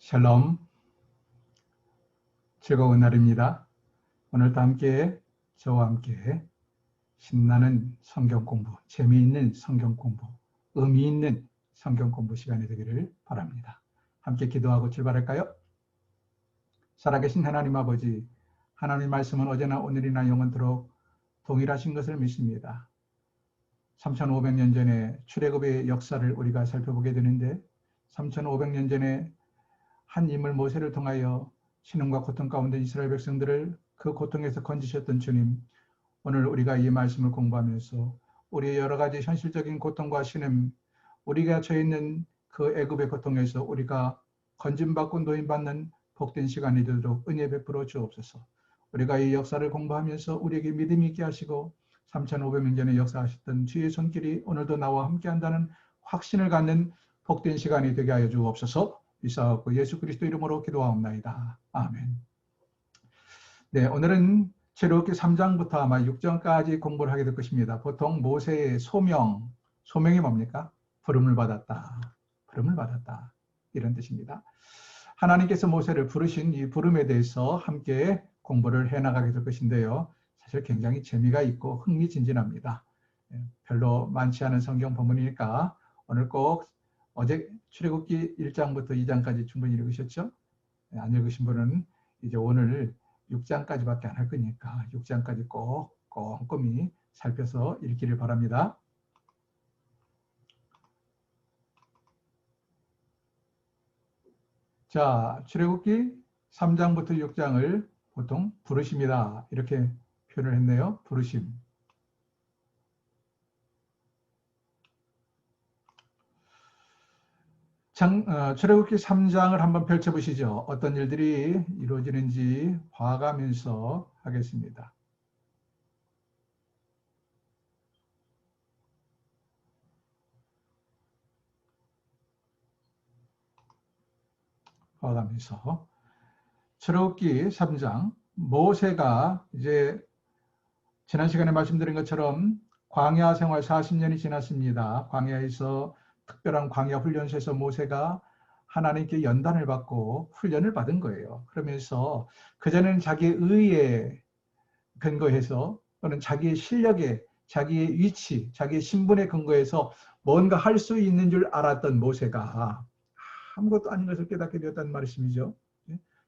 샬롬, 즐거운 날입니다. 오늘도 함께 저와 함께 신나는 성경 공부, 재미있는 성경 공부, 의미 있는 성경 공부 시간이 되기를 바랍니다. 함께 기도하고 출발할까요? 살아계신 하나님 아버지, 하나님 말씀은 어제나 오늘이나 영원토록 동일하신 것을 믿습니다. 3500년 전에 출애굽의 역사를 우리가 살펴보게 되는데 3500년 전에 한 인물 모세를 통하여 신음과 고통 가운데 이스라엘 백성들을 그 고통에서 건지셨던 주님, 오늘 우리가 이 말씀을 공부하면서 우리의 여러 가지 현실적인 고통과 신음, 우리가 처해 있는 그 애굽의 고통에서 우리가 건짐받고 노임받는 복된 시간이 되도록 은혜 베풀어 주옵소서. 우리가 이 역사를 공부하면서 우리에게 믿음이 있게 하시고 3500년 전에 역사하셨던 주의 손길이 오늘도 나와 함께한다는 확신을 갖는 복된 시간이 되게 하여 주옵소서. 이사하고 예수 그리스도 이름으로 기도하옵나이다. 아멘. 네, 오늘은 출애굽기 3장부터 아마 6장까지 공부를 하게 될 것입니다. 보통 모세의 소명이 뭡니까? 부름을 받았다. 부름을 받았다. 이런 뜻입니다. 하나님께서 모세를 부르신 이 부름에 대해서 함께 공부를 해나가게 될 것인데요. 사실 굉장히 재미가 있고 흥미진진합니다. 별로 많지 않은 성경 본문이니까 오늘 꼭 어제 출애굽기 1장부터 2장까지 충분히 읽으셨죠? 안 읽으신 분은 이제 오늘 6장까지밖에 안 할 거니까 6장까지 꼭 꼼꼼히 살펴서 읽기를 바랍니다. 자, 출애굽기 3장부터 6장을 보통 부르심이다 이렇게 표현을 했네요. 부르심. 출애굽기 3장을 한번 펼쳐보시죠. 어떤 일들이 이루어지는지 봐가면서 하겠습니다. 봐가면서 출애굽기 3장 모세가 이제 지난 시간에 말씀드린 것처럼 광야 생활 40년이 지났습니다. 광야에서 특별한 광야 훈련소에서 모세가 하나님께 연단을 받고 훈련을 받은 거예요. 그러면서 그전에는 자기의 의에 근거해서 또는 자기의 실력에, 자기의 위치, 자기의 신분에 근거해서 뭔가 할 수 있는 줄 알았던 모세가 아무것도 아닌 것을 깨닫게 되었다는 말씀이죠.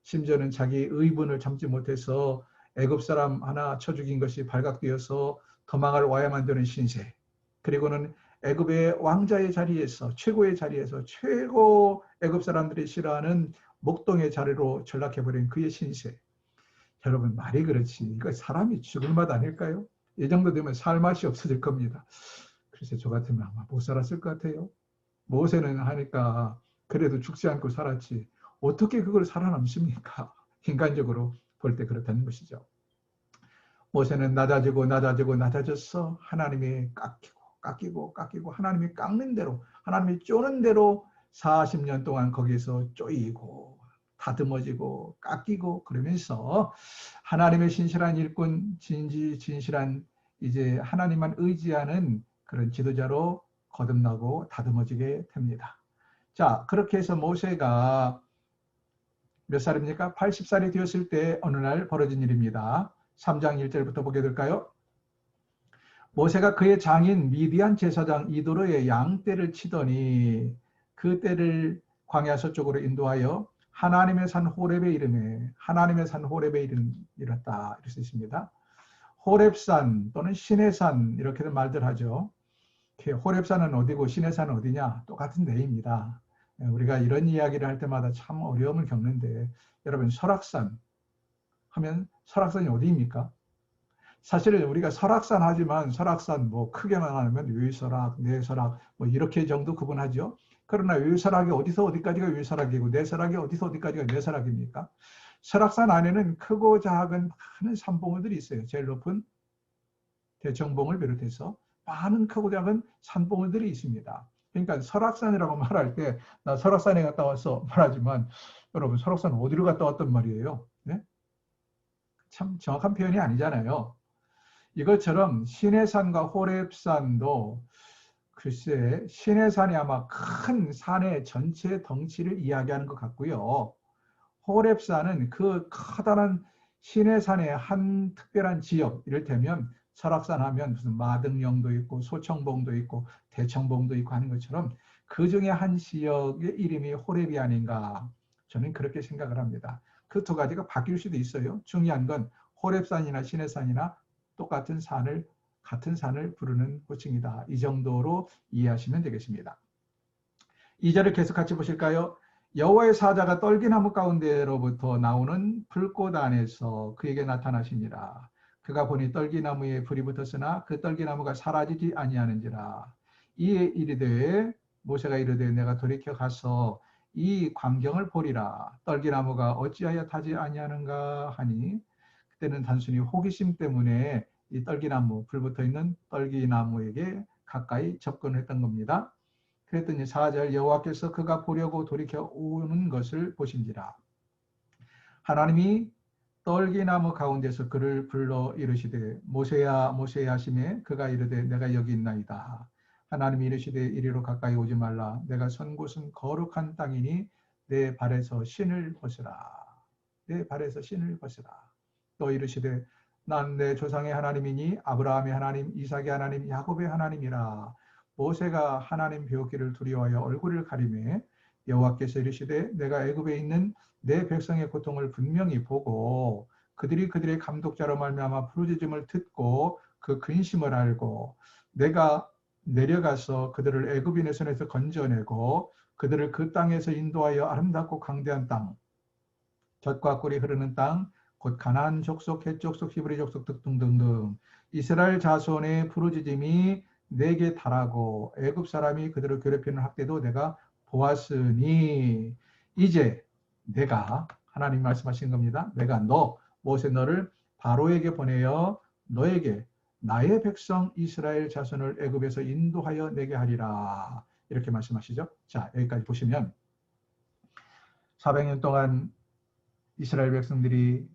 심지어는 자기의 의분을 참지 못해서 애굽 사람 하나 쳐 죽인 것이 발각되어서 도망을 와야만 되는 신세, 그리고는 애굽의 왕자의 자리에서 최고의 자리에서 최고 애굽 사람들이 싫어하는 목동의 자리로 전락해버린 그의 신세. 여러분 말이 그렇지 이거 사람이 죽을 맛 아닐까요? 이 정도 되면 살 맛이 없어질 겁니다. 그래서 저 같으면 아마 못 살았을 것 같아요. 모세는 하니까 그래도 죽지 않고 살았지 어떻게 그걸 살아남습니까? 인간적으로 볼 때 그렇다는 것이죠. 모세는 낮아져서 하나님이 깎이고 하나님이 깎는 대로 하나님이 쪼는 대로 40년 동안 거기서 쪼이고 다듬어지고 깎이고 그러면서 하나님의 신실한 일꾼, 진실한 이제 하나님만 의지하는 그런 지도자로 거듭나고 다듬어지게 됩니다. 자, 그렇게 해서 모세가 몇 살입니까? 80살이 되었을 때 어느 날 벌어진 일입니다. 3장 1절부터 보게 될까요? 모세가 그의 장인 미디안 제사장 이도로의 양떼를 치더니 그 떼를 광야 서쪽으로 인도하여 하나님의 산 호렙에 이르렀다. 이럴 수 있습니다. 호렙산 또는 시내산 이렇게도 말들 하죠. 호렙산은 어디고 시내산은 어디냐? 똑같은 데입니다. 우리가 이런 이야기를 할 때마다 참 어려움을 겪는데 여러분 설악산 하면 설악산이 어디입니까? 사실은 우리가 설악산 하지만 설악산 뭐 크게만 하면 위설악, 내설악 뭐 이렇게 정도 구분하죠. 그러나 위설악이 어디서 어디까지가 위설악이고 내설악이 어디서 어디까지가 내설악입니까? 설악산 안에는 크고 작은 많은 산봉우들이 있어요. 제일 높은 대청봉을 비롯해서 많은 크고 작은 산봉우들이 있습니다. 그러니까 설악산이라고 말할 때 나 설악산에 갔다 왔어 말하지만 여러분 설악산 어디로 갔다 왔단 말이에요. 네? 참 정확한 표현이 아니잖아요. 이것처럼 시내산과 호렙산도 글쎄, 시내산이 아마 큰 산의 전체 덩치를 이야기하는 것 같고요. 호렙산은 그 커다란 시내산의 한 특별한 지역, 이를테면 설악산 하면 무슨 마등령도 있고 소청봉도 있고 대청봉도 있고 하는 것처럼 그 중에 한 지역의 이름이 호렙이 아닌가, 저는 그렇게 생각을 합니다. 그 두 가지가 바뀔 수도 있어요. 중요한 건 호렙산이나 시내산이나 똑같은 산을, 같은 산을 부르는 호칭이다. 이 정도로 이해하시면 되겠습니다. 2절을 계속 같이 보실까요? 여호와의 사자가 떨기나무 가운데로부터 나오는 불꽃 안에서 그에게 나타나시니라. 그가 보니 떨기나무에 불이 붙었으나 그 떨기나무가 사라지지 아니하는지라. 이에 이르되, 모세가 이르되 내가 돌이켜 가서 이 광경을 보리라. 떨기나무가 어찌하여 타지 아니하는가 하니, 그때는 단순히 호기심 때문에 이 떨기나무, 불 붙어 있는 떨기나무에게 가까이 접근했던 겁니다. 그랬더니 4절, 여호와께서 그가 보려고 돌이켜 오는 것을 보신지라. 하나님이 떨기나무 가운데서 그를 불러 이르시되 모세야 모세야 하시매 그가 이르되 내가 여기 있나이다. 하나님이 이르시되 이리로 가까이 오지 말라. 내가 선 곳은 거룩한 땅이니 내 발에서 신을 벗으라. 내 발에서 신을 벗으라. 또 이르시되 난 내 조상의 하나님이니 아브라함의 하나님, 이삭의 하나님, 야곱의 하나님이라. 모세가 하나님 배우기를 두려워하여 얼굴을 가리매 여호와께서 이르시되 내가 애굽에 있는 내 백성의 고통을 분명히 보고 그들이 그들의 감독자로 말미암아 부르짖음을 듣고 그 근심을 알고 내가 내려가서 그들을 애굽인의 손에서 건져내고 그들을 그 땅에서 인도하여 아름답고 강대한 땅, 젖과 꿀이 흐르는 땅, 곧 가나안 족속, 헷 족속, 히브리 족속 등등등 이스라엘 자손의 부르짖음이 내게 달하고 애굽 사람이 그들을 괴롭히는 학대도 내가 보았으니 이제 내가, 하나님 말씀하신 겁니다. 내가 모세 너를 바로에게 보내어 너에게 나의 백성 이스라엘 자손을 애굽에서 인도하여 내게 하리라. 이렇게 말씀하시죠. 자, 여기까지 보시면 400년 동안 이스라엘 백성들이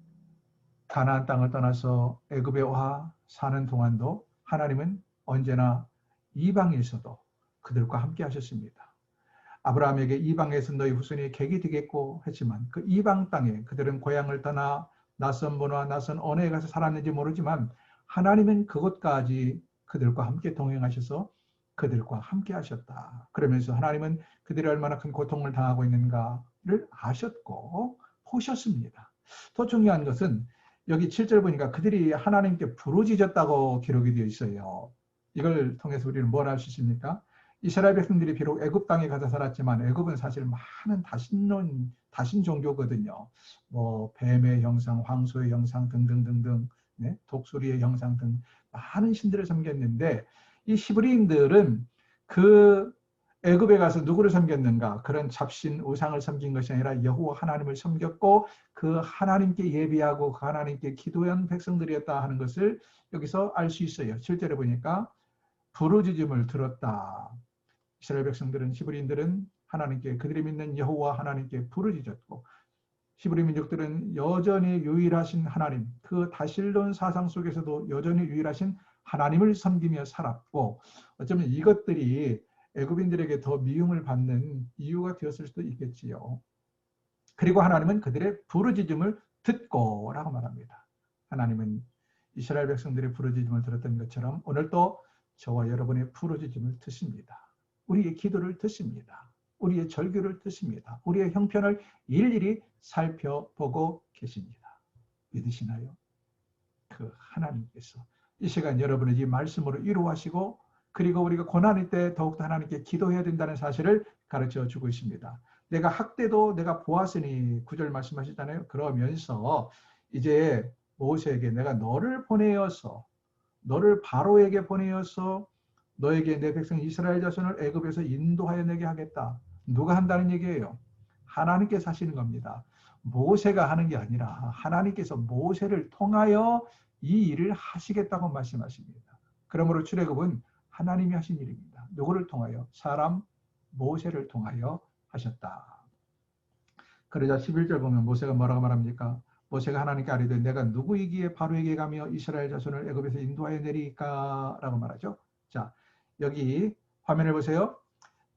가나안 땅을 떠나서 애굽에 와 사는 동안도 하나님은 언제나 이방에서도 그들과 함께 하셨습니다. 아브라함에게 이방에서 너희 후손이 객이 되겠고 했지만 그 이방 땅에 그들은 고향을 떠나 낯선 문화, 낯선 언어에 가서 살았는지 모르지만 하나님은 그곳까지 그들과 함께 동행하셔서 그들과 함께 하셨다. 그러면서 하나님은 그들이 얼마나 큰 고통을 당하고 있는가를 아셨고 보셨습니다. 더 중요한 것은 여기 7절 보니까 그들이 하나님께 부르짖었다고 기록이 되어 있어요. 이걸 통해서 우리는 뭘 알 수 있습니까? 이스라엘 백성들이 비록 애굽 땅에 가서 살았지만 애굽은 사실 많은 다신 종교거든요. 뭐 뱀의 형상, 황소의 형상 등등등등, 네? 독수리의 형상 등 많은 신들을 섬겼는데 이 히브리인들은 그 애굽에 가서 누구를 섬겼는가? 그런 잡신 우상을 섬긴 것이 아니라 여호와 하나님을 섬겼고 그 하나님께 예비하고 그 하나님께 기도한 백성들이었다 하는 것을 여기서 알 수 있어요. 실제로 보니까 부르짖음을 들었다. 이스라엘 백성들은, 히브리인들은 하나님께, 그들이 믿는 여호와 하나님께 부르짖었고 히브리 민족들은 여전히 유일하신 하나님, 그 다실론 사상 속에서도 여전히 유일하신 하나님을 섬기며 살았고 어쩌면 이것들이 애굽인들에게 더 미움을 받는 이유가 되었을 수도 있겠지요. 그리고 하나님은 그들의 부르짖음을 듣고 라고 말합니다. 하나님은 이스라엘 백성들의 부르짖음을 들었던 것처럼 오늘도 저와 여러분의 부르짖음을 듣습니다. 우리의 기도를 듣습니다. 우리의 절규를 듣습니다. 우리의 형편을 일일이 살펴보고 계십니다. 믿으시나요? 그 하나님께서 이 시간 여러분의 이 말씀으로 이루하시고 그리고 우리가 고난일 때 더욱더 하나님께 기도해야 된다는 사실을 가르쳐 주고 있습니다. 내가 학대도 내가 보았으니 9절 말씀하시잖아요. 그러면서 이제 모세에게 내가 너를 보내어서 너를 바로에게 보내어서 너에게 내 백성 이스라엘 자손을 애굽에서 인도하여 내게 하겠다. 누가 한다는 얘기예요? 하나님께서 하시는 겁니다. 모세가 하는 게 아니라 하나님께서 모세를 통하여 이 일을 하시겠다고 말씀하십니다. 그러므로 출애굽은 하나님이 하신 일입니다. 누구를 통하여? 사람 모세를 통하여 하셨다. 그러자 11절 보면 모세가 뭐라고 말합니까? 모세가 하나님께 아뢰되 내가 누구이기에 바로에게 가며 이스라엘 자손을 애굽에서 인도하여 내리까? 라고 말하죠. 자, 여기 화면을 보세요.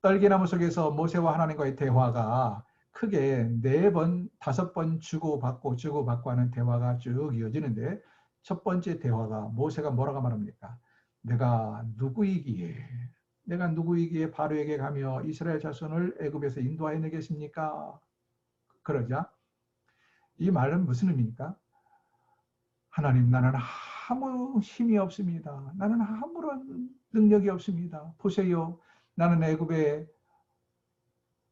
떨기나무 속에서 모세와 하나님과의 대화가 크게 4번, 5번 주고받고 하는 대화가 쭉 이어지는데, 첫 번째 대화가 모세가 뭐라고 말합니까? 내가 누구이기에 바로에게 가며 이스라엘 자손을 애굽에서 인도하여 내겠습니까? 그러자 이 말은 무슨 의미입니까? 하나님, 나는 아무 힘이 없습니다. 나는 아무런 능력이 없습니다. 보세요. 나는 애굽의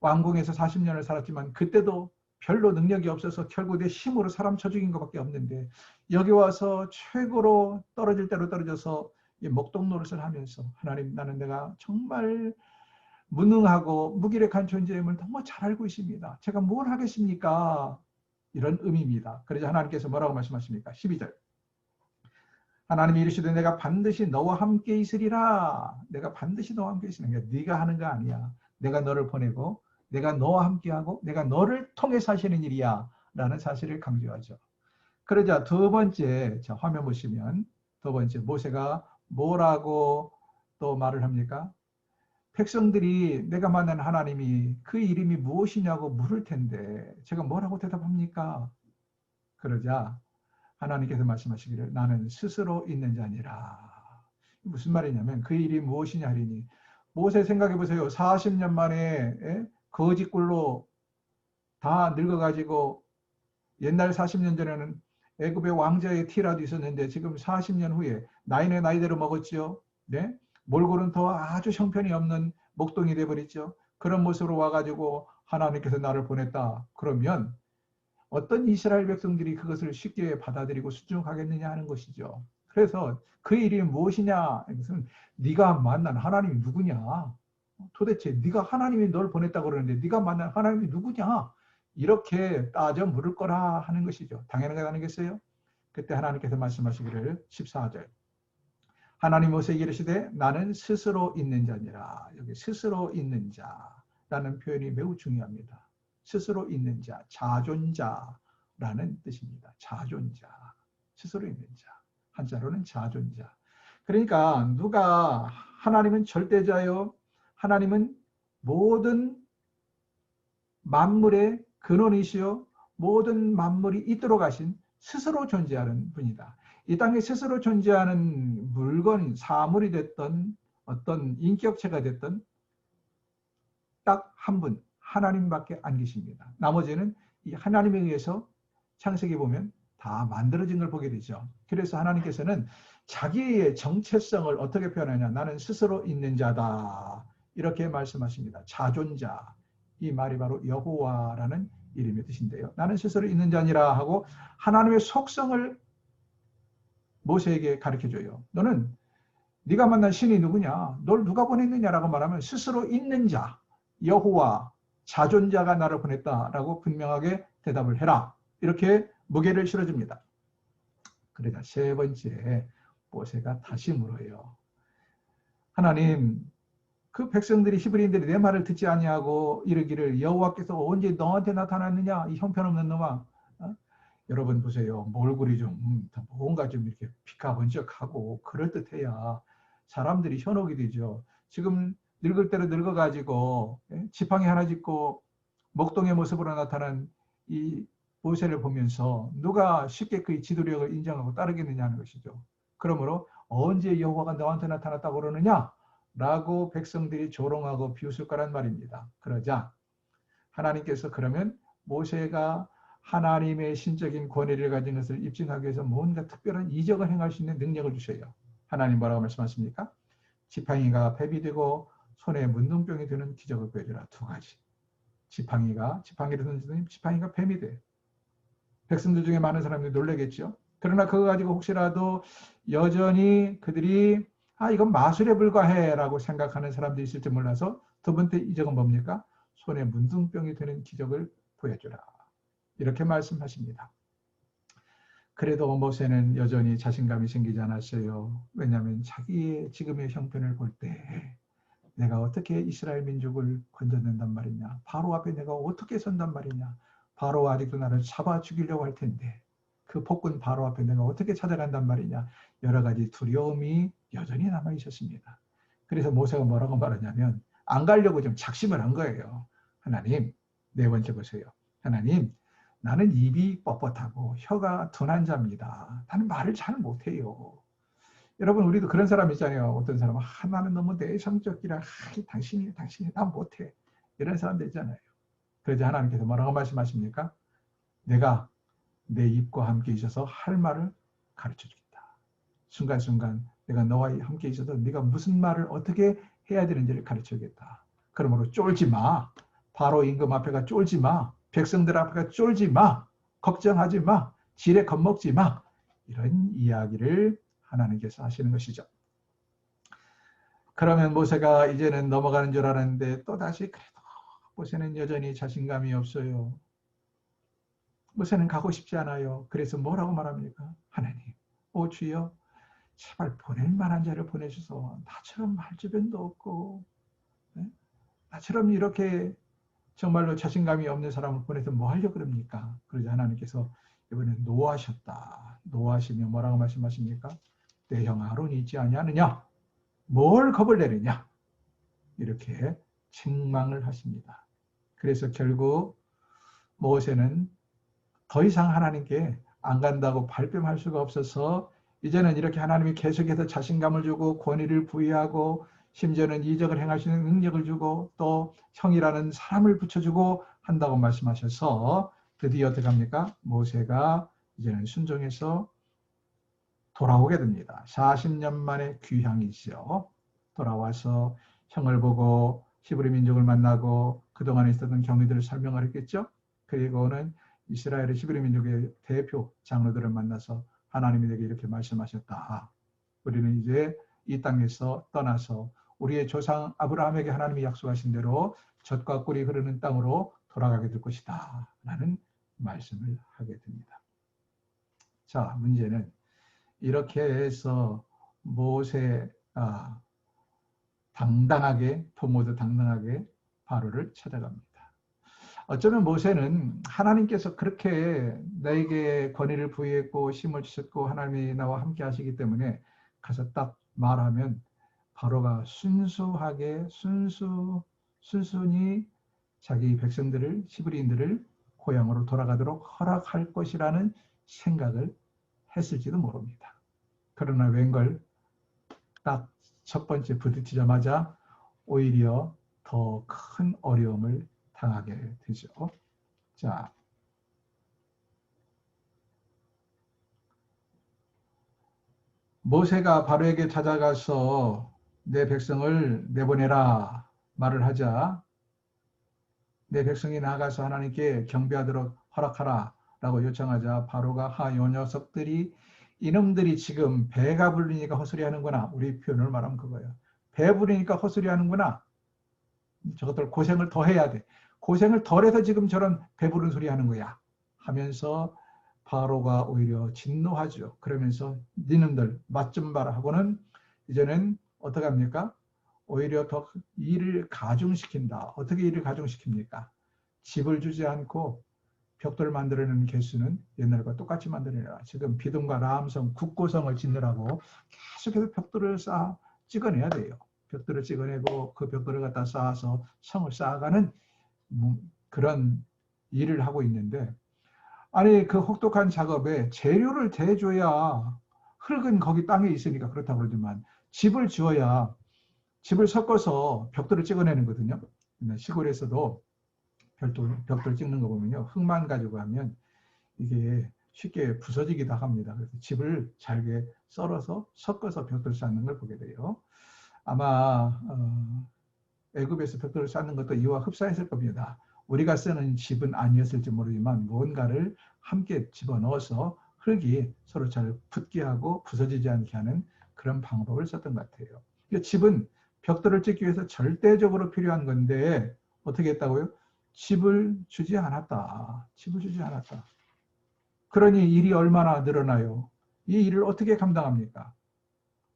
왕궁에서 40년을 살았지만 그때도 별로 능력이 없어서 결국 내 힘으로 사람 쳐 죽인 것밖에 없는데, 여기 와서 최고로 떨어질 대로 떨어져서 목동 노릇을 하면서, 하나님, 나는 내가 정말 무능하고 무기력한 존재임을 너무 잘 알고 있습니다. 제가 뭘 하겠습니까? 이런 의미입니다. 그래서 하나님께서 뭐라고 말씀하십니까? 12절. 하나님이 이르시되 내가 반드시 너와 함께 있으리라. 내가 반드시 너와 함께 있으리라. 그러니까 네가 하는 거 아니야. 내가 너를 보내고 내가 너와 함께하고 내가 너를 통해서 하시는 일이야 라는 사실을 강조하죠. 그러자 두 번째, 자, 화면 보시면 두 번째 모세가 뭐라고 또 말을 합니까? 백성들이 내가 만난 하나님이 그 이름이 무엇이냐고 물을 텐데 제가 뭐라고 대답합니까? 그러자 하나님께서 말씀하시기를 나는 스스로 있는 자니라. 무슨 말이냐면 그 일이 무엇이냐 하리니, 모세 생각해 보세요. 40년 만에 거짓골로 다 늙어가지고, 옛날 40년 전에는 애굽의 왕자의 티라도 있었는데 지금 40년 후에 나이는 나이대로 먹었지요. 네? 몰골은 더 아주 형편이 없는 목동이 돼버렸죠. 그런 모습으로 와가지고 하나님께서 나를 보냈다. 그러면 어떤 이스라엘 백성들이 그것을 쉽게 받아들이고 순종하겠느냐 하는 것이죠. 그래서 그 일이 무엇이냐? 이것은 네가 만난 하나님이 누구냐? 도대체 네가 하나님이 널 보냈다고 그러는데 네가 만난 하나님이 누구냐? 이렇게 따져 물을 거라 하는 것이죠. 당연한 거 아니겠어요? 그때 하나님께서 말씀하시기를 14절. 하나님 모세에게 이르시되 나는 스스로 있는 자니라. 여기 스스로 있는 자라는 표현이 매우 중요합니다. 스스로 있는 자, 자존자라는 뜻입니다. 자존자, 스스로 있는 자. 한자로는 자존자. 그러니까 누가, 하나님은 절대자요. 하나님은 모든 만물의 근원이시요. 모든 만물이 있도록 하신 스스로 존재하는 분이다. 이 땅에 스스로 존재하는 물건, 사물이 됐던 어떤 인격체가 됐던 딱 한 분, 하나님밖에 안 계십니다. 나머지는 이 하나님에 의해서 창세기 보면 다 만들어진 걸 보게 되죠. 그래서 하나님께서는 자기의 정체성을 어떻게 표현하냐? 나는 스스로 있는 자다. 이렇게 말씀하십니다. 자존자. 이 말이 바로 여호와라는 이름의 뜻인데요. 나는 스스로 있는 자니라 하고 하나님의 속성을 모세에게 가르쳐줘요. 너는 네가 만난 신이 누구냐? 널 누가 보냈느냐라고 말하면 스스로 있는 자, 여호와, 자존자가 나를 보냈다라고 분명하게 대답을 해라. 이렇게 무게를 실어줍니다. 그러자 세 번째 모세가 다시 물어요. 하나님, 그 백성들이 히브리인들이 내 말을 듣지 아니하고 이르기를 여호와께서 언제 너한테 나타났느냐? 이 형편없는 놈아. 여러분 보세요. 몰골이 좀 뭔가 좀 이렇게 피카번쩍하고 그럴듯해야 사람들이 현혹이 되죠. 지금 늙을 대로 늙어가지고 지팡이 하나 짚고 목동의 모습으로 나타난 이 모세를 보면서 누가 쉽게 그의 지도력을 인정하고 따르겠느냐 하는 것이죠. 그러므로 언제 여호와가 너한테 나타났다고 그러느냐? 라고 백성들이 조롱하고 비웃을 거란 말입니다. 그러자 하나님께서 그러면 모세가 하나님의 신적인 권위를 가진 것을 입증하기 위해서 뭔가 특별한 이적을 행할 수 있는 능력을 주셔요. 하나님 뭐라고 말씀하십니까? 지팡이가 뱀이 되고 손에 문둥병이 되는 기적을 보여주라. 두 가지. 지팡이를 던지더니 지팡이가 뱀이 돼. 백성들 중에 많은 사람들이 놀라겠죠. 그러나 그거 가지고 혹시라도 여전히 그들이 이건 마술에 불과해 라고 생각하는 사람들이 있을지 몰라서 두 번째 이적은 뭡니까? 손에 문둥병이 되는 기적을 보여주라. 이렇게 말씀하십니다. 그래도 모세는 여전히 자신감이 생기지 않았어요. 왜냐하면 자기의 지금의 형편을 볼 때 내가 어떻게 이스라엘 민족을 건져낸단 말이냐. 바로 앞에 내가 어떻게 선단 말이냐. 바로 아직도 나를 잡아 죽이려고 할 텐데 그 폭군 바로 앞에 내가 어떻게 찾아간단 말이냐. 여러 가지 두려움이 여전히 남아 있었습니다. 그래서 모세가 뭐라고 말하냐면 안 가려고 좀 작심을 한 거예요. 하나님, 네 번째 보세요. 하나님, 나는 입이 뻣뻣하고 혀가 둔한 자입니다. 나는 말을 잘 못해요. 여러분, 우리도 그런 사람 있잖아요. 어떤 사람은 나는 너무 내성적이라 당신이 나 못해. 이런 사람들 있잖아요. 그러자 하나님께서 뭐라고 말씀하십니까? 내가 내 입과 함께 있어서 할 말을 가르쳐 주겠다. 순간순간 내가 너와 함께 있어서 네가 무슨 말을 어떻게 해야 되는지를 가르쳐 주겠다. 그러므로 쫄지 마. 바로 임금 앞에가 쫄지 마. 백성들 앞에가 쫄지 마. 걱정하지 마. 지레 겁먹지 마. 이런 이야기를 하나님께서 하시는 것이죠. 그러면 모세가 이제는 넘어가는 줄 알았는데 또다시 그래도 모세는 여전히 자신감이 없어요. 모세는 가고 싶지 않아요. 그래서 뭐라고 말합니까? 하나님, 오 주여, 제발 보낼 만한 자를 보내셔서 나처럼 할 주변도 없고 나처럼 이렇게 정말로 자신감이 없는 사람을 보내서 뭐 하려고 그럽니까? 그러자 하나님께서 이번에 노하셨다. 노하시며 뭐라고 말씀하십니까? 내 형 아론이 있지 아니하느냐? 뭘 겁을 내느냐? 이렇게 책망을 하십니다. 그래서 결국 모세는 더 이상 하나님께 안 간다고 발뺌할 수가 없어서 이제는 이렇게 하나님이 계속해서 자신감을 주고 권위를 부여하고 심지어는 이적을 행하시는 능력을 주고 또 형이라는 사람을 붙여주고 한다고 말씀하셔서 드디어 어떻게 합니까? 모세가 이제는 순종해서 돌아오게 됩니다. 40년 만에 귀향이죠. 돌아와서 형을 보고 히브리 민족을 만나고 그동안에 있었던 경위들을 설명을 했겠죠. 그리고는 이스라엘의 히브리 민족의 대표 장로들을 만나서 하나님이 내게 이렇게 말씀하셨다. 우리는 이제 이 땅에서 떠나서 우리의 조상 아브라함에게 하나님이 약속하신 대로 젖과 꿀이 흐르는 땅으로 돌아가게 될 것이다. 라는 말씀을 하게 됩니다. 자, 문제는 이렇게 해서 모세가 당당하게, 부모도 당당하게 바로를 찾아갑니다. 어쩌면 모세는 하나님께서 그렇게 나에게 권위를 부여했고 힘을 주셨고 하나님이 나와 함께 하시기 때문에 가서 딱 말하면 바로가 순수하게 순순히 자기 백성들을 히브리인들을 고향으로 돌아가도록 허락할 것이라는 생각을 했을지도 모릅니다. 그러나 웬걸 딱 첫 번째 부딪히자마자 오히려 더 큰 어려움을 당하게 되죠. 자, 모세가 바로에게 찾아가서 내 백성을 내보내라 말을 하자 내 백성이 나가서 하나님께 경배하도록 허락하라 라고 요청하자 바로가 요 녀석들이 이놈들이 지금 배가 불리니까 헛소리 하는구나. 우리 표현을 말하면 그거예요. 배 부르니까 헛소리 하는구나. 저것들 고생을 더 해야 돼. 고생을 덜 해서 지금 저런 배부른 소리 하는 거야. 하면서 바로가 오히려 진노하죠. 그러면서 니놈들 맛 좀 봐라 하고는 이제는 어떻게 합니까? 오히려 더 일을 가중시킨다. 어떻게 일을 가중시킵니까? 집을 주지 않고 벽돌을 만들어내는 개수는 옛날과 똑같이 만들어내라. 지금 비둥과 라함성, 국고성을 짓느라고 계속해서 벽돌을 찍어내야 돼요. 벽돌을 찍어내고 그 벽돌을 갖다 쌓아서 성을 쌓아가는 그런 일을 하고 있는데 아니 그 혹독한 작업에 재료를 대줘야 흙은 거기 땅에 있으니까 그렇다고 그러지만 집을 지어야 집을 섞어서 벽돌을 찍어내는 거거든요. 시골에서도 벽돌 찍는 거 보면요. 흙만 가지고 하면 이게 쉽게 부서지기도 합니다. 그래서 집을 잘게 썰어서 섞어서 벽돌 쌓는 걸 보게 돼요. 아마 애굽에서 벽돌을 쌓는 것도 이와 흡사했을 겁니다. 우리가 쓰는 집은 아니었을지 모르지만 무언가를 함께 집어넣어서 흙이 서로 잘 붙게 하고 부서지지 않게 하는 그런 방법을 썼던 것 같아요. 집은 벽돌을 찍기 위해서 절대적으로 필요한 건데 어떻게 했다고요? 집을 주지 않았다. 집을 주지 않았다. 그러니 일이 얼마나 늘어나요? 이 일을 어떻게 감당합니까?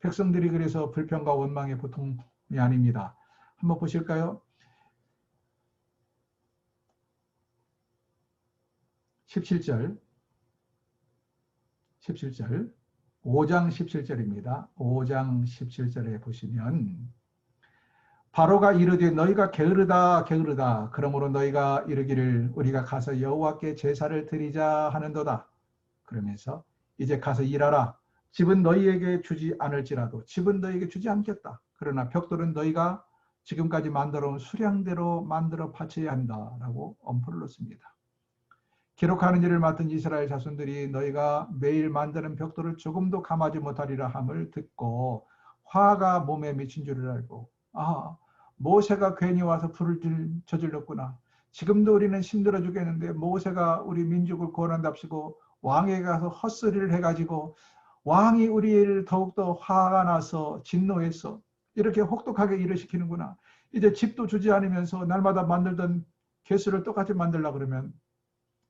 백성들이 그래서 불평과 원망의 보통이 아닙니다. 한번 보실까요? 17절 5장 17절입니다. 5장 17절에 보시면 바로가 이르되 너희가 게으르다 게으르다. 그러므로 너희가 이르기를 우리가 가서 여호와께 제사를 드리자 하는도다. 그러면서 이제 가서 일하라. 집은 너희에게 주지 않을지라도 집은 너희에게 주지 않겠다. 그러나 벽돌은 너희가 지금까지 만들어 온 수량대로 만들어 바쳐야 한다라고 엄포를 놓습니다. 기록하는 일을 맡은 이스라엘 자손들이 너희가 매일 만드는 벽돌을 조금도 감하지 못하리라 함을 듣고 화가 몸에 미친 줄을 알고 모세가 괜히 와서 불을 저질렀구나. 지금도 우리는 힘들어 죽겠는데 모세가 우리 민족을 구원한답시고 왕에게 가서 헛소리를 해가지고 왕이 우리를 더욱더 화가 나서 진노해서 이렇게 혹독하게 일을 시키는구나. 이제 집도 주지 않으면서 날마다 만들던 개수를 똑같이 만들려고 그러면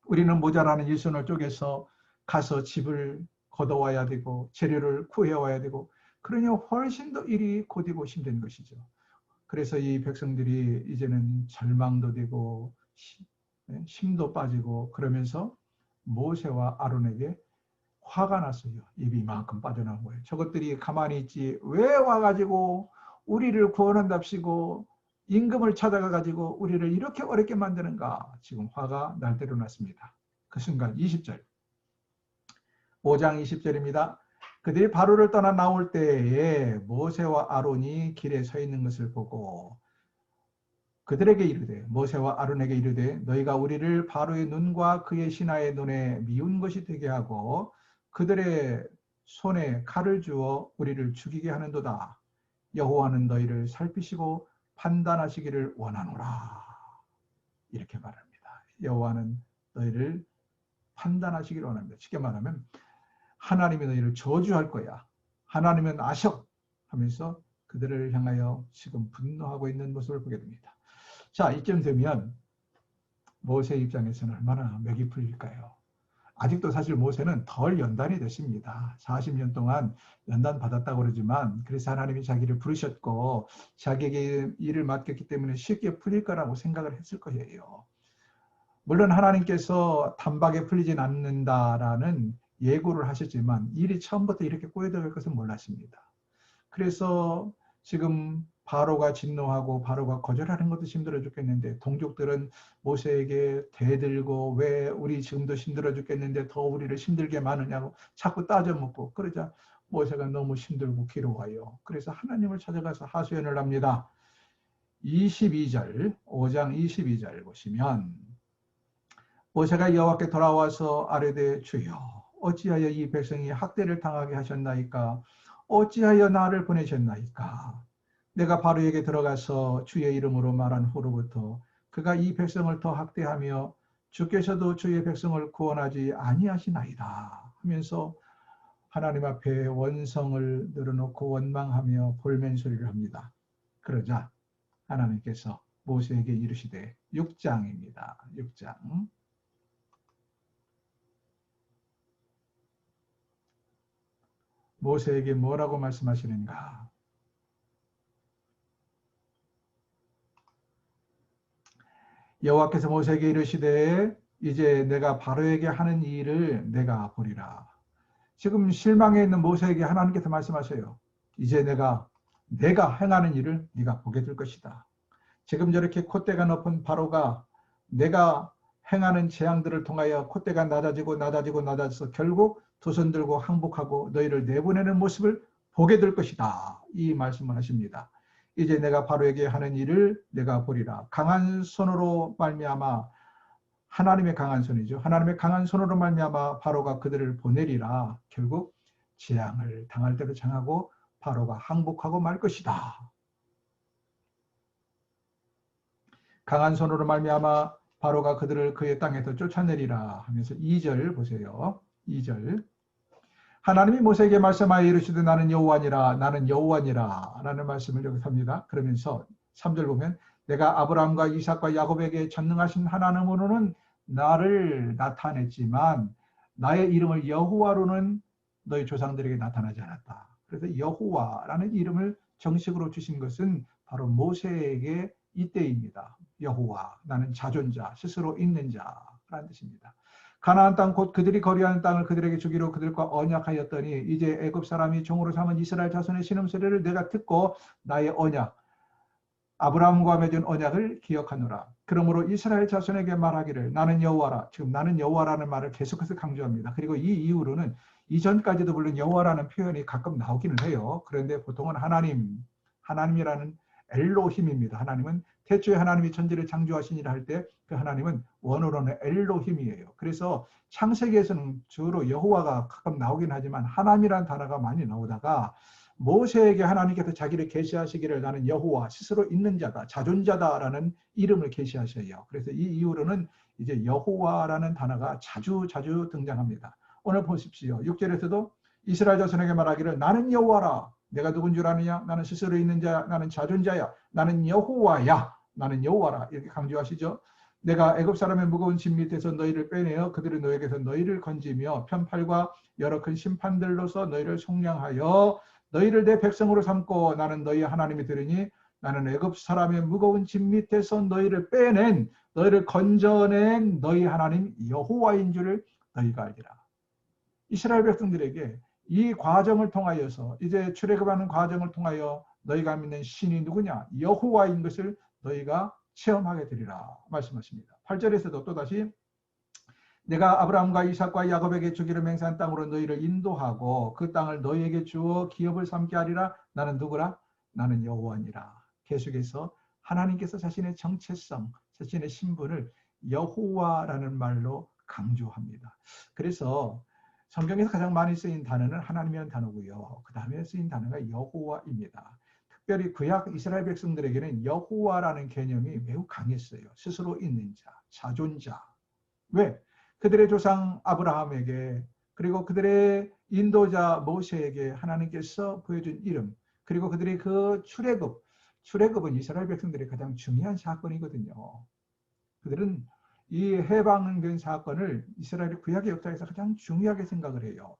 우리는 모자라는 일손을 쪼개서 가서 집을 걷어와야 되고 재료를 구해와야 되고 그러니 훨씬 더 일이 고되고 힘든 것이죠. 그래서 이 백성들이 이제는 절망도 되고 힘도 빠지고 그러면서 모세와 아론에게 화가 났어요. 입이 이만큼 빠져나온 거예요. 저것들이 가만히 있지 왜 와가지고 우리를 구원한답시고 임금을 찾아가가지고 우리를 이렇게 어렵게 만드는가. 지금 화가 날 대로 났습니다. 그 순간 20절 5장 20절입니다. 그들이 바로를 떠나 나올 때에 모세와 아론이 길에 서 있는 것을 보고 그들에게 이르되 모세와 아론에게 이르되 너희가 우리를 바로의 눈과 그의 신하의 눈에 미운 것이 되게 하고 그들의 손에 칼을 주어 우리를 죽이게 하는도다. 여호와는 너희를 살피시고 판단하시기를 원하노라. 이렇게 말합니다. 여호와는 너희를 판단하시기를 원합니다. 쉽게 말하면 하나님이 너희를 저주할 거야. 하나님은 아셔 하면서 그들을 향하여 지금 분노하고 있는 모습을 보게 됩니다. 자, 이쯤 되면 모세 입장에서는 얼마나 맥이 풀릴까요? 아직도 사실 모세는 덜 연단이 됐습니다. 40년 동안 연단 받았다고 그러지만 그래서 하나님이 자기를 부르셨고 자기에게 일을 맡겼기 때문에 쉽게 풀릴 거라고 생각을 했을 거예요. 물론 하나님께서 단박에 풀리진 않는다라는 예고를 하셨지만 일이 처음부터 이렇게 꼬여들어갈 것은 몰랐습니다. 그래서 지금 바로가 진노하고 바로가 거절하는 것도 힘들어 죽겠는데 동족들은 모세에게 대들고 왜 우리 지금도 힘들어 죽겠는데 더 우리를 힘들게 마느냐고 자꾸 따져묻고 그러자 모세가 너무 힘들고 괴로워요. 그래서 하나님을 찾아가서 하소연을 합니다. 22절 5장 22절 보시면 모세가 여호와께 돌아와서 아뢰되 주여 어찌하여 이 백성이 학대를 당하게 하셨나이까 어찌하여 나를 보내셨나이까 내가 바로에게 들어가서 주의 이름으로 말한 후로부터 그가 이 백성을 더 학대하며 주께서도 주의 백성을 구원하지 아니하시나이다 하면서 하나님 앞에 원성을 늘어놓고 원망하며 볼멘소리를 합니다. 그러자 하나님께서 모세에게 이르시되 6장입니다. 6장 모세에게 뭐라고 말씀하시는가? 여호와께서 모세에게 이르시되 이제 내가 바로에게 하는 일을 내가 보리라. 지금 실망해 있는 모세에게 하나님께서 말씀하셔요. 이제 내가 행하는 일을 네가 보게 될 것이다. 지금 저렇게 콧대가 높은 바로가 내가 행하는 재앙들을 통하여 콧대가 낮아져서 결국 두 손 들고 항복하고 너희를 내보내는 모습을 보게 될 것이다. 이 말씀을 하십니다. 이제 내가 바로에게 하는 일을 내가 보리라. 강한 손으로 말미암아 하나님의 강한 손이죠. 하나님의 강한 손으로 말미암아 바로가 그들을 보내리라. 결국 재앙을 당할 대로 당하고 바로가 항복하고 말 것이다. 강한 손으로 말미암아 바로가 그들을 그의 땅에서 쫓아내리라 하면서 2절 보세요. 2절 하나님이 모세에게 말씀하여 이르시되 나는 여호와니라 라는 말씀을 여기서 합니다. 그러면서 3절 보면 내가 아브라함과 이삭과 야곱에게 전능하신 하나님으로는 나를 나타냈지만 나의 이름을 여호와로는 너희 조상들에게 나타나지 않았다. 그래서 여호와라는 이름을 정식으로 주신 것은 바로 모세에게 이때입니다. 여호와, 나는 자존자, 스스로 있는 자라는 뜻입니다. 가나안 땅 곧 그들이 거류하는 땅을 그들에게 주기로 그들과 언약하였더니 이제 애굽 사람이 종으로 삼은 이스라엘 자손의 신음소리를 내가 듣고 나의 언약 아브라함과 맺은 언약을 기억하노라. 그러므로 이스라엘 자손에게 말하기를 나는 여호와라. 지금 나는 여호와라는 말을 계속해서 강조합니다. 그리고 이 이후로는 이전까지도 물론 여호와라는 표현이 가끔 나오기는 해요. 그런데 보통은 하나님이라는 엘로힘입니다. 하나님은 태초에 하나님이 천지를 창조하시니라 할 때 그 하나님은 원어로는 엘로힘이에요. 그래서 창세기에서는 주로 여호와가 가끔 나오긴 하지만 하나님이라는 단어가 많이 나오다가 모세에게 하나님께서 자기를 계시하시기를 나는 여호와 스스로 있는 자다, 자존자다라는 이름을 계시하셔요. 그래서 이 이후로는 이제 여호와라는 단어가 자주 등장합니다. 오늘 보십시오. 6절에서도 이스라엘 자손에게 말하기를 나는 여호와라. 내가 누군 줄 아느냐? 나는 스스로 있는 자, 나는 자존자야. 나는 여호와야. 나는 여호와라. 이렇게 강조하시죠. 내가 애굽 사람의 무거운 짐 밑에서 너희를 빼내어 그들의 노예에게서 너희를 건지며 편팔과 여러 큰 심판들로서 너희를 속량하여 너희를 내 백성으로 삼고 나는 너희 하나님이 되리니 나는 애굽 사람의 무거운 짐 밑에서 너희를 빼낸 너희를 건져낸 너희 하나님 여호와인 줄을 너희가 알리라. 이스라엘 백성들에게 이 과정을 통하여서 이제 출애굽하는 과정을 통하여 너희가 믿는 신이 누구냐? 여호와인 것을 너희가 체험하게 되리라 말씀하십니다. 8절에서도 또다시 내가 아브라함과 이삭과 야곱에게 주기를 맹세한 땅으로 너희를 인도하고 그 땅을 너희에게 주어 기업을 삼게 하리라. 나는 누구라? 나는 여호와니라. 계속해서 하나님께서 자신의 정체성, 자신의 신분을 여호와라는 말로 강조합니다. 그래서 성경에서 가장 많이 쓰인 단어는 하나님이라는 단어고요. 그 다음에 쓰인 단어가 여호와입니다. 특별히 구약 이스라엘 백성들에게는 여호와라는 개념이 매우 강했어요. 스스로 있는 자, 자존자. 왜? 그들의 조상 아브라함에게 그리고 그들의 인도자 모세에게 하나님께서 보여준 이름 그리고 그들의 그 출애굽은 이스라엘 백성들의 가장 중요한 사건이거든요. 그들은 이 해방된 사건을 이스라엘 구약의 역사에서 가장 중요하게 생각을 해요.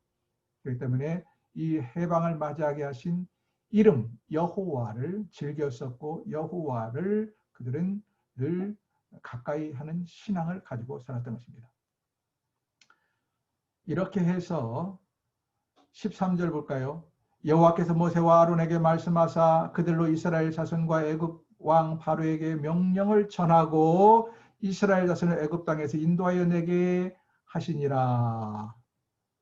그렇기 때문에 이 해방을 맞이하게 하신 이름 여호와를 즐겼었고 여호와를 그들은 늘 가까이 하는 신앙을 가지고 살았던 것입니다. 이렇게 해서 13절 볼까요? 여호와께서 모세와 아론에게 말씀하사 그들로 이스라엘 자손과 애굽 왕 바로에게 명령을 전하고 이스라엘 자손을 애굽 땅에서 인도하여 내게 하시니라.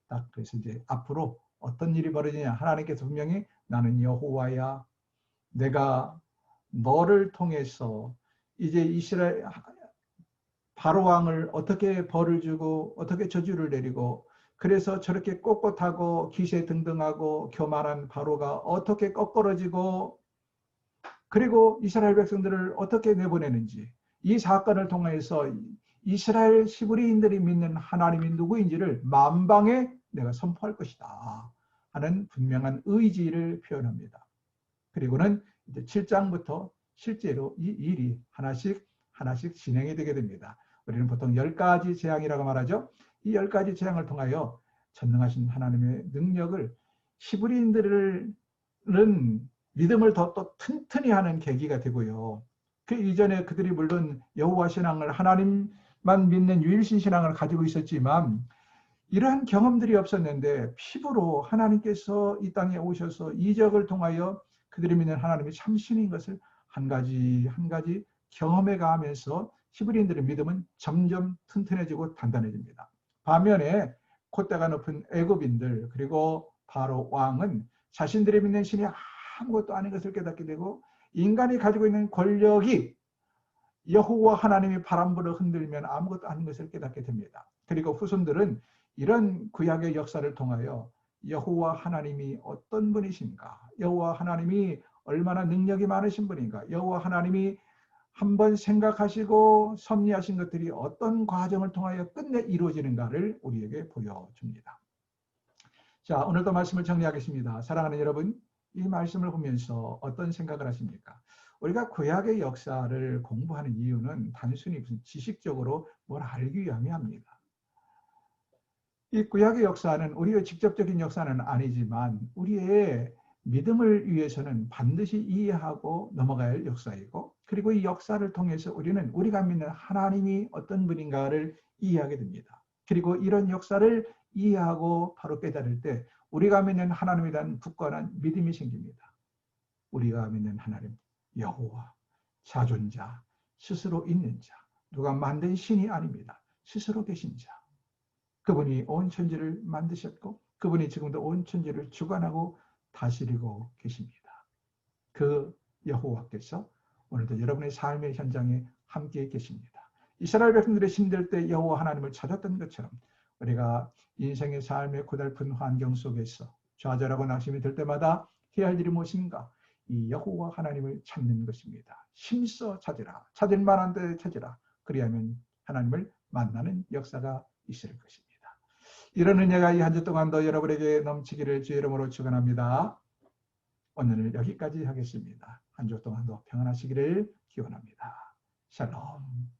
딱 그래서 이제 앞으로 어떤 일이 벌어지냐? 하나님께서 분명히 나는 여호와야. 내가 너를 통해서 이제 이스라엘 바로 왕을 어떻게 벌을 주고 어떻게 저주를 내리고 그래서 저렇게 꼿꼿하고 기세등등하고 교만한 바로가 어떻게 꺾어지고 그리고 이스라엘 백성들을 어떻게 내보내는지 이 사건을 통해서 이스라엘 시브리인들이 믿는 하나님이 누구인지를 만방에 내가 선포할 것이다 하는 분명한 의지를 표현합니다. 그리고는 이제 7장부터 실제로 이 일이 하나씩 진행이 되게 됩니다. 우리는 보통 10가지 재앙이라고 말하죠. 이 10가지 재앙을 통하여 전능하신 하나님의 능력을 히브리인들은 믿음을 더 또 튼튼히 하는 계기가 되고요. 그 이전에 그들이 물론 여호와 신앙을 하나님만 믿는 유일신 신앙을 가지고 있었지만 이러한 경험들이 없었는데 피부로 하나님께서 이 땅에 오셔서 이적을 통하여 그들이 믿는 하나님이 참신인 것을 한 가지 경험해 가면서 히브리인들의 믿음은 점점 튼튼해지고 단단해집니다. 반면에 콧대가 높은 애굽인들 그리고 바로 왕은 자신들이 믿는 신이 아무것도 아닌 것을 깨닫게 되고 인간이 가지고 있는 권력이 여호와 하나님이 바람 불어 흔들면 아무것도 아닌 것을 깨닫게 됩니다. 그리고 후손들은 이런 구약의 역사를 통하여 여호와 하나님이 어떤 분이신가, 여호와 하나님이 얼마나 능력이 많으신 분인가, 여호와 하나님이 한번 생각하시고 섭리하신 것들이 어떤 과정을 통하여 끝내 이루어지는가를 우리에게 보여줍니다. 자, 오늘도 말씀을 정리하겠습니다. 사랑하는 여러분, 이 말씀을 보면서 어떤 생각을 하십니까? 우리가 구약의 역사를 공부하는 이유는 단순히 무슨 지식적으로 뭘 알기 위함이 합니다. 이 구약의 역사는 우리의 직접적인 역사는 아니지만 우리의 믿음을 위해서는 반드시 이해하고 넘어가야 할 역사이고 그리고 이 역사를 통해서 우리는 우리가 믿는 하나님이 어떤 분인가를 이해하게 됩니다. 그리고 이런 역사를 이해하고 바로 깨달을 때 우리가 믿는 하나님에 대한 굳건한 믿음이 생깁니다. 우리가 믿는 하나님 여호와 자존자, 스스로 있는 자, 누가 만든 신이 아닙니다. 스스로 계신 자. 그분이 온 천지를 만드셨고 그분이 지금도 온 천지를 주관하고 다스리고 계십니다. 그 여호와께서 오늘도 여러분의 삶의 현장에 함께 계십니다. 이스라엘 백성들의 힘들 때 여호와 하나님을 찾았던 것처럼 우리가 인생의 삶의 고달픈 환경 속에서 좌절하고 낙심이 들 때마다 해야 할 일이 무엇인가? 이 여호와 하나님을 찾는 것입니다. 힘써 찾으라. 찾을 만한 데 찾으라. 그리하면 하나님을 만나는 역사가 있을 것입니다. 이런 은혜가 이 한 주 동안도 여러분에게 넘치기를 주의 이름으로 축원합니다. 오늘은 여기까지 하겠습니다. 한 주 동안도 평안하시기를 기원합니다. 샬롬.